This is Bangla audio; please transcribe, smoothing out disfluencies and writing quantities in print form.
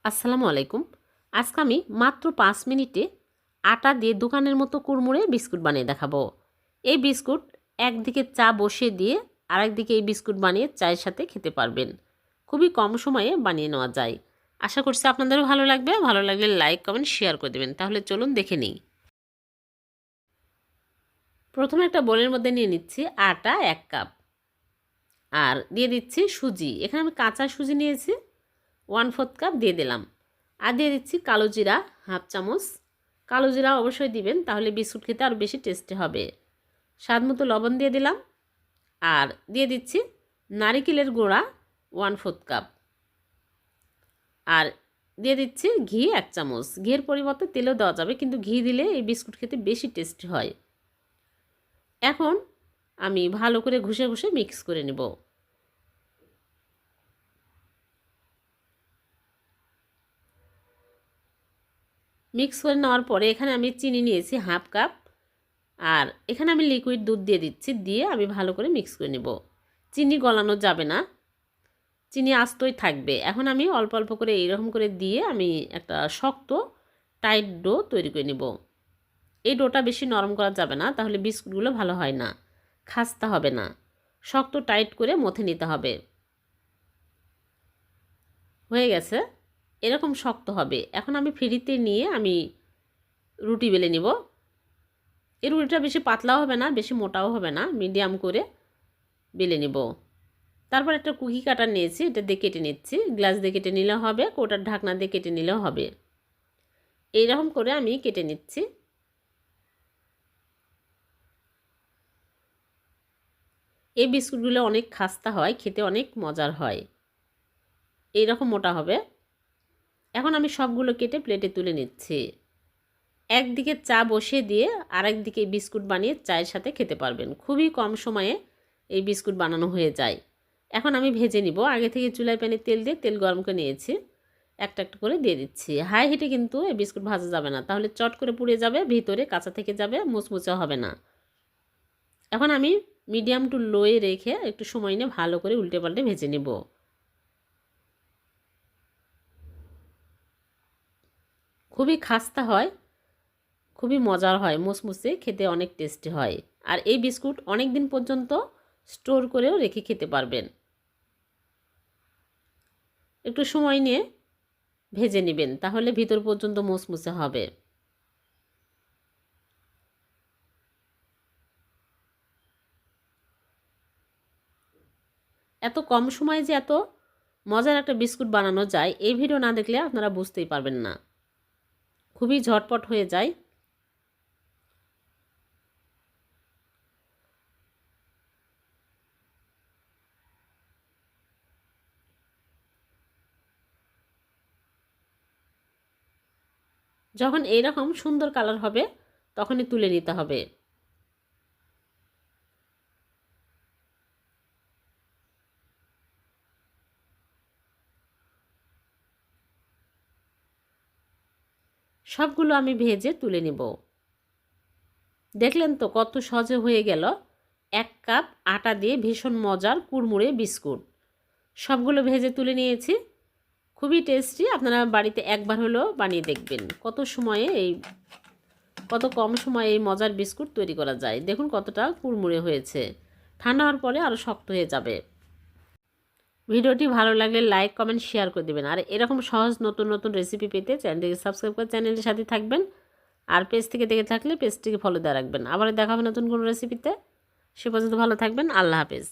আসসালামু আলাইকুম। আজকে আমি মাত্র 5 মিনিটে আটা দিয়ে দোকানের মতো কুড়মুড়ে বিস্কুট বানিয়ে দেখাবো। এই বিস্কুট একদিকে চা বসিয়ে দিয়ে আরেকদিকে এই বিস্কুট বানিয়ে চায়ের সাথে খেতে পারবেন। খুবই কম সময়ে বানিয়ে নেওয়া যায়। আশা করছি আপনাদেরও ভালো লাগবে। ভালো লাগলে লাইক, কমেন্ট, শেয়ার করে দেবেন। তাহলে চলুন দেখে নিই। প্রথমে একটা বোলের মধ্যে নিয়ে নিচ্ছি আটা 1 কাপ, আর দিয়ে দিচ্ছি সুজি। এখানে আমি কাঁচা সুজি নিয়েছি, 1/4 কাপ দিয়ে দিলাম। আর দিয়ে দিচ্ছি কালো জিরা হাফ চামচ। কালো জিরা অবশ্যই দিবেন, তাহলে বিস্কুট খেতে আরও বেশি টেস্টি হবে। স্বাদ মতো লবণ দিয়ে দিলাম। আর দিয়ে দিচ্ছি নারিকেলের গুঁড়া 1/4 কাপ। আর দিয়ে দিচ্ছি ঘি 1 চামচ। ঘিয়ের পরিবর্তে তেলও দেওয়া যাবে, কিন্তু ঘি দিলে এই বিস্কুট খেতে বেশি টেস্টি হয়। এখন আমি ভালো করে ঘষে ঘষে মিক্স করে নেব। মিক্স করে নেওয়ার পরে এখানে আমি চিনি নিয়েছি হাফ কাপ, আর এখানে আমি লিকুইড দুধ দিয়ে দিচ্ছি। দিয়ে আমি ভালো করে মিক্স করে নেব। চিনি গলানো যাবে না, চিনি আস্তই থাকবে। এখন আমি অল্প অল্প করে এইরকম করে দিয়ে আমি একটা শক্ত টাইট ডো তৈরি করে নেব। এই ডোটা বেশি নরম করা যাবে না, তাহলে বিস্কুটগুলো ভালো হয় না, খাস্তা হবে না। শক্ত টাইট করে মথে নিতে হবে। হয়ে গেছে, এরকম শক্ত হবে। এখন আমি ফ্রিতে নিয়ে আমি রুটি বেলে নিব। এই রুটিটা বেশি পাতলাও হবে না, বেশি মোটাও হবে না, মিডিয়াম করে বেলে নিব। তারপর একটা কুকি কাটার নিয়েছি, এটা দিয়ে কেটে নিচ্ছি। গ্লাস দিয়ে কেটে নিলেও হবে, কোটার ঢাকনা দিয়ে কেটে নিলেও হবে। এইরকম করে আমি কেটে নিচ্ছি। এই বিস্কুটগুলো অনেক খাস্তা হয়, খেতে অনেক মজার হয়। এইরকম মোটা হবে। এখন আমি সবগুলো কেটে প্লেটে তুলে নিচ্ছি। একদিকে চা বসিয়ে দিয়ে আরেকদিকে বিস্কুট বানিয়ে চায়ের সাথে খেতে পারবেন। খুবই কম সময়ে এই বিস্কুট বানানো হয়ে যায়। এখন আমি ভেজে নিব। আগে থেকে চুলায় প্যানে তেল দিয়ে তেল গরম করে নিয়েছি। একটা একটা করে দিয়ে দিচ্ছি। হাই হিটে কিন্তু এই বিস্কুট ভাজা যাবে না, তাহলে চট করে পুড়ে যাবে, ভিতরে কাঁচা থেকে যাবে, মুচমুচে হবে না। এখন আমি মিডিয়াম টু লোয়ে রেখে একটু সময় নিয়ে ভালো করে উল্টে পাল্টে ভেজে নেব। খুবই খাস্তা হয়, খুবই মজার হয়, মুচমুচে, খেতে অনেক টেস্টি হয়। আর এই বিস্কুট অনেক দিন পর্যন্ত স্টোর করেও রেখে খেতে পারবেন। একটু সময় নিয়ে ভেজে নেবেন, তাহলে ভিতর পর্যন্ত মুচমুচে হবে। এত কম সময়ে যে এত মজার একটা বিস্কুট বানানো যায়, এই ভিডিও না দেখলে আপনারা বুঝতেই পারবেন না। খুবই ঝটপট হয়ে যায়। যখন এইরকম সুন্দর কালার হবে তখনই তুলে নিতে হবে। সবগুলো আমি ভেজে তুলে নেব। দেখলেন তো কত সহজে হয়ে গেল 1 কাপ আটা দিয়ে ভীষণ মজার কুড়মুড়ে বিস্কুট। সবগুলো ভেজে তুলে নিয়েছি। খুবই টেস্টি। আপনারা বাড়িতে একবার হলেও বানিয়ে দেখবেন। কত কম সময়ে এই মজার বিস্কুট তৈরি করা যায়। দেখুন কতটা কুড়মুড়ে হয়েছে। ঠান্ডা হওয়ার পরে আরও শক্ত হয়ে যাবে। ভিডিওটি ভালো লাগলে লাইক, কমেন্ট, শেয়ার করে দেবেন। আর এরকম সহজ নতুন নতুন রেসিপি পেতে চ্যানেলটিকে সাবস্ক্রাইব করে চ্যানেলের সাথে থাকবেন। আর পেজ থেকে দেখে থাকলে পেজটিকে ফলো দিয়ে রাখবেন। আবার দেখা হবে নতুন কোনো রেসিপিতে। সে পর্যন্ত ভালো থাকবেন। আল্লাহ হাফেজ।